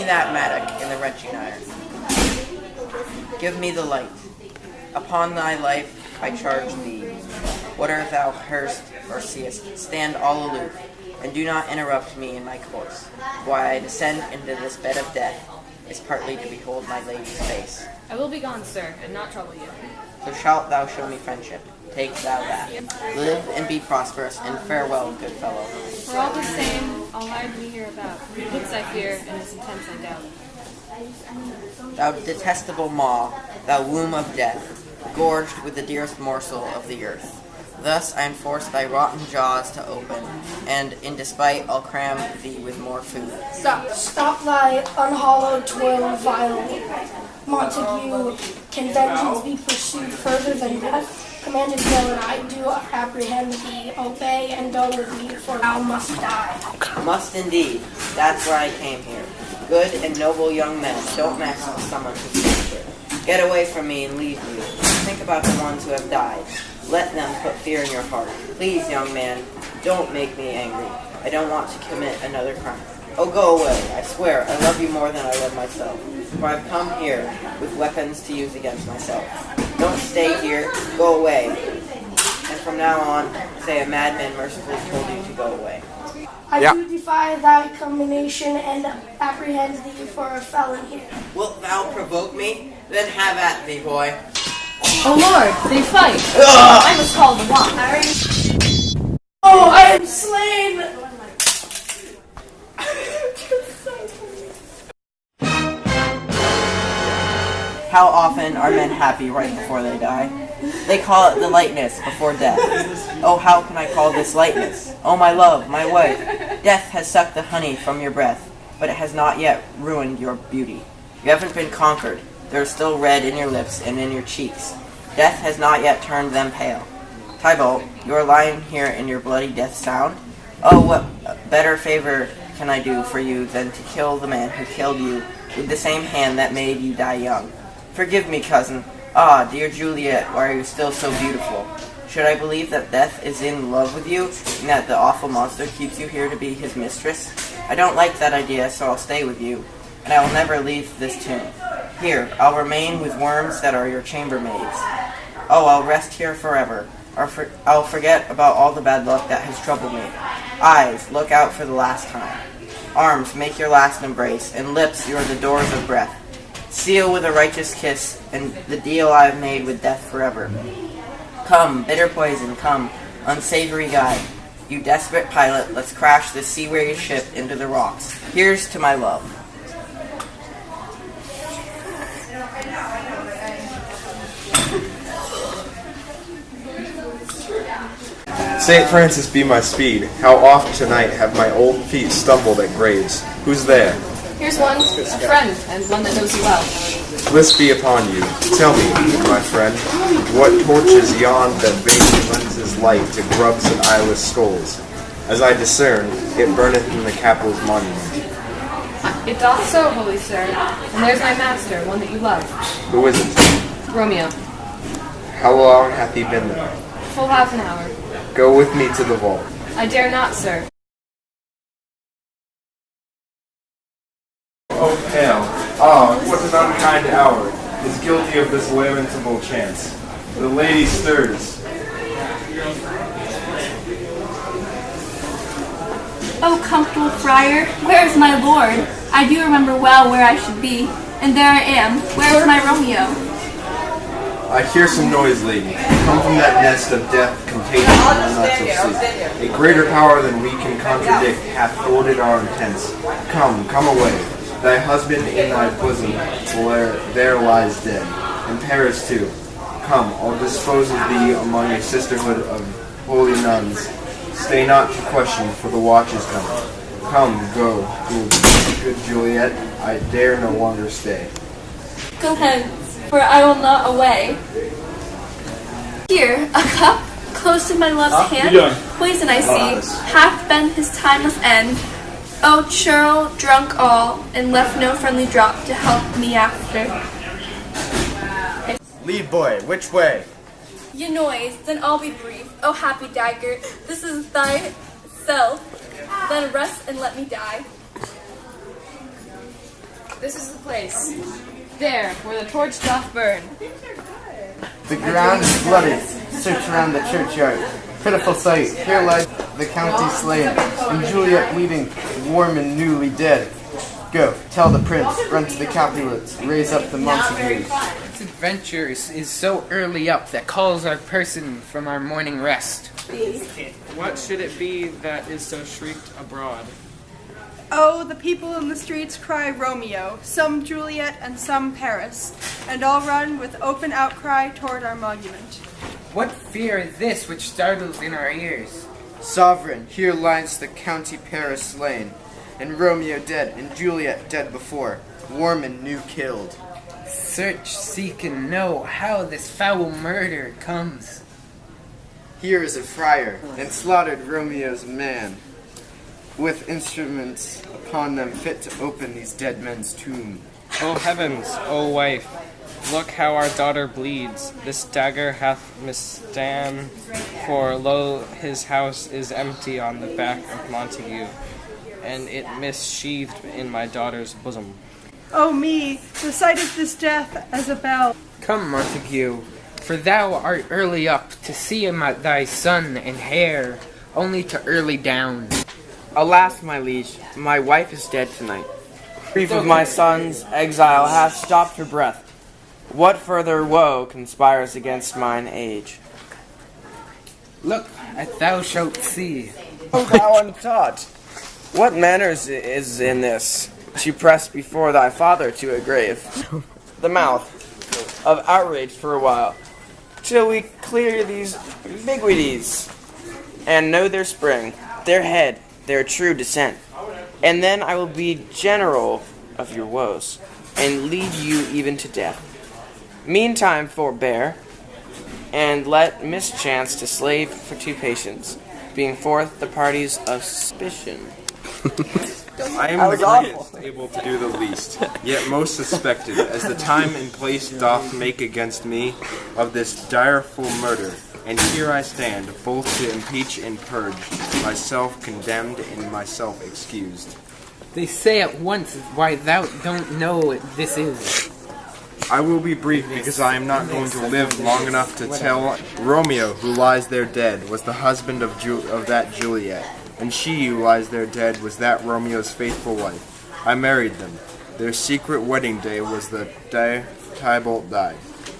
me that mattock in the wrenching iron. Give me the light. Upon thy life I charge thee. Whate'er thou hearst or seest, stand all aloof, and do not interrupt me in my course. Why I descend into this bed of death is partly to behold my lady's face. I will be gone, sir, and not trouble you. So shalt thou show me friendship. Take thou that. Live and be prosperous, and farewell, good fellow. For all the same, I'll hide me hereabout. Looks I fear, and his intents I doubt. Thou detestable maw, thou womb of death, gorged with the dearest morsel of the earth. Thus I enforce thy rotten jaws to open, and in despite I'll cram thee with more food. Stop thy unhallowed toil, vile Montague. Can vengeance be pursued further than death? Commanded go, and I do apprehend thee. Obey and go with me, for thou must die. Must indeed. That's why I came here. Good and noble young men don't mess with someone who's desperate. Get away from me and leave me. Think about the ones who have died. Let them put fear in your heart. Please, young man, don't make me angry. I don't want to commit another crime. Oh, go away. I swear, I love you more than I love myself. For I've come here with weapons to use against myself. Don't stay here. Go away. And from now on, say a madman mercifully told you to go away. I do defy thy combination and apprehend thee for a felon here. Wilt thou provoke me? Then have at thee, boy. Oh Lord, they fight! Ugh! I must call the watch. Oh, I am slain! How often are men happy right before they die? They call it the lightness before death. Oh, how can I call this lightness? Oh, my love, my wife, death has sucked the honey from your breath, but it has not yet ruined your beauty. You haven't been conquered. There is still red in your lips and in your cheeks. Death has not yet turned them pale. Tybalt, you are lying here in your bloody death sound? Oh, what better favor can I do for you than to kill the man who killed you with the same hand that made you die young? Forgive me, cousin. Ah, dear Juliet, why are you still so beautiful? Should I believe that death is in love with you, and that the awful monster keeps you here to be his mistress? I don't like that idea, so I'll stay with you, and I will never leave this tomb. Here, I'll remain with worms that are your chambermaids. Oh, I'll rest here forever. I'll forget about all the bad luck that has troubled me. Eyes, look out for the last time. Arms, make your last embrace, and lips, you are the doors of breath. Seal with a righteous kiss, and the deal I have made with death forever. Come, bitter poison, come, unsavory guide. You desperate pilot, let's crash this seaweary ship into the rocks. Here's to my love. St. Francis be my speed. How oft tonight have my old feet stumbled at graves. Who's there? Here's one, a friend, and one that knows you well. Bliss be upon you. Tell me, my friend, what torches yon that vainly lends his light to grubs and eyeless skulls? As I discern, it burneth in the Capitol's monument. It doth so, holy sir, and there's my master, one that you love. Who is it? Romeo. How long hath he been there? Full half an hour. Go with me to the vault. I dare not, sir. Oh, hail. Ah, what an unkind hour is guilty of this lamentable chance. The lady stirs. Oh, comfortable friar, where is my lord? I do remember well where I should be, and there I am. Where is my Romeo? I hear some noise, lady. Come from that nest of death, contagious and nuts of sleep. A greater power than we can contradict hath thwarted our intents. Come, come away. Thy husband in thy bosom there lies dead, and Paris too. Come, I'll dispose of thee among a sisterhood of holy nuns. Stay not to question, for the watch is coming. Come, go, good Juliet, I dare no longer stay. Go hence, for I will not away. Here, a cup, close to my love's hand, poison I see, hath been his timeless end. Oh, churl, drunk all, and left no friendly drop to help me after. Lead boy, which way? Ye noise, then I'll be brief. Oh, happy dagger, this is thyself. Then rest and let me die. This is the place. There, where the torch doth burn. The ground is bloody. Search around the churchyard. Pitiful sight. Here lies the county slain, and Juliet bleeding, warm and newly dead. Go, tell the prince, run to the Capulets, raise up the Montagues. This adventure is so early up that calls our person from our morning rest. What should it be that is so shrieked abroad? Oh, the people in the streets cry Romeo, some Juliet and some Paris, and all run with open outcry toward our monument. What fear is this which startles in our ears? Sovereign, here lies the county Paris slain, and Romeo dead, and Juliet dead before, warm and new killed. Search, seek, and know how this foul murder comes. Here is a friar, and slaughtered Romeo's man, with instruments upon them fit to open these dead men's tomb. O heavens, O wife, look how our daughter bleeds. This dagger hath misdone, for lo, his house is empty on the back of Montague, and it missheathed in my daughter's bosom. Oh me, the sight of this death as a bell. Come, Montague, for thou art early up to see thy son and heir, only to early down. Alas, my liege, my wife is dead tonight. Grief of my son's exile hath stopped her breath. What further woe conspires against mine age? Look, as thou shalt see. O thou untaught, what manners is in this, to press before thy father to a grave? The mouth of outrage for a while, till we clear these bigwities, and know their spring, their head, their true descent. And then I will be general of your woes, and lead you even to death. Meantime forbear, and let mischance to slave for two patients, being forth the parties of suspicion. I am the greatest able to do the least, yet most suspected, as the time and place doth make against me of this direful murder. And here I stand, both to impeach and purge, myself condemned and myself excused. They say at once why thou don't know what this is. I will be brief because I am not going to live long enough to tell. Romeo, who lies there dead, was the husband of that Juliet, and she who lies there dead was that Romeo's faithful wife. I married them. Their secret wedding day was the day Tybalt died.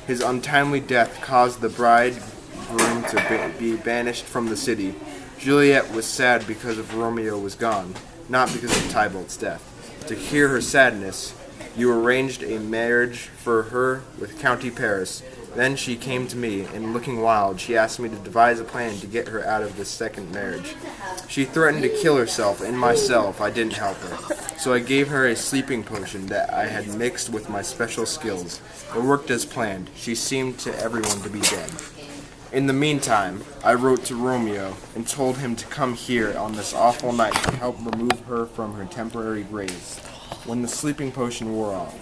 His untimely death caused the bridegroom to be banished from the city. Juliet was sad because of Romeo was gone, not because of Tybalt's death. To cure her sadness, you arranged a marriage for her with County Paris. Then she came to me, and looking wild, she asked me to devise a plan to get her out of this second marriage. She threatened to kill herself and myself. I didn't help her. So I gave her a sleeping potion that I had mixed with my special skills. It worked as planned. She seemed to everyone to be dead. In the meantime, I wrote to Romeo and told him to come here on this awful night to help remove her from her temporary grave when the sleeping potion wore off.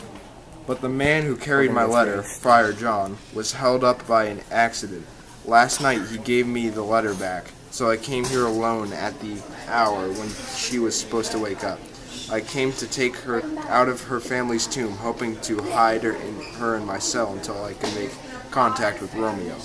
But the man who carried my letter, Friar John, was held up by an accident. Last night he gave me the letter back, so I came here alone at the hour when she was supposed to wake up. I came to take her out of her family's tomb, hoping to hide her in my cell until I could make contact with Romeo.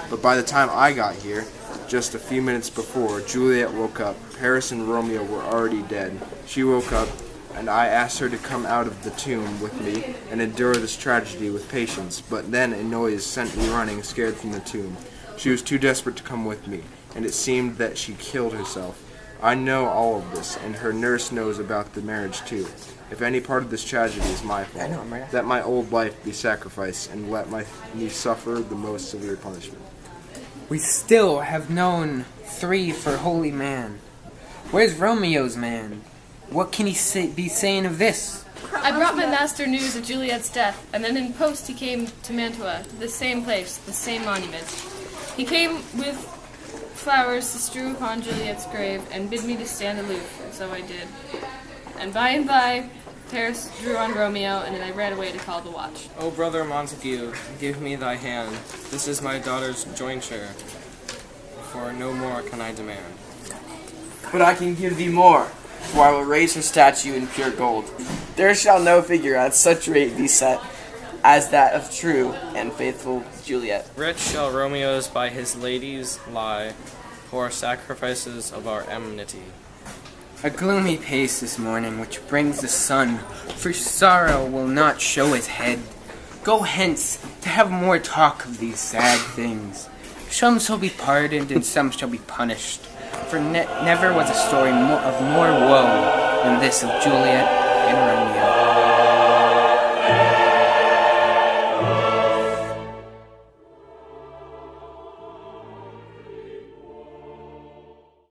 But by the time I got here, just a few minutes before, Juliet woke up. Paris and Romeo were already dead. She woke up, and I asked her to come out of the tomb with me and endure this tragedy with patience. But then a noise sent me running, scared from the tomb. She was too desperate to come with me, and it seemed that she killed herself. I know all of this, and her nurse knows about the marriage too. If any part of this tragedy is my fault, let my old life be sacrificed, and let me suffer the most severe punishment. We still have known 3 for holy man. Where's Romeo's man? What can he be saying of this? I brought my master news of Juliet's death, and then in post he came to Mantua, to the same place, the same monument. He came with flowers to strew upon Juliet's grave, and bid me to stand aloof, and so I did. And by, Paris drew on Romeo, and then I ran away to call the watch. O brother Montague, give me thy hand. This is my daughter's jointure, for no more can I demand. But I can give thee more, for I will raise her statue in pure gold. There shall no figure at such rate be set as that of true and faithful Juliet. Rich shall Romeo's by his ladies lie, poor sacrifices of our enmity. A gloomy pace this morning which brings the sun, for sorrow will not show his head. Go hence to have more talk of these sad things. Some shall be pardoned and some shall be punished, for never was a story of more woe than this of Juliet and Romeo.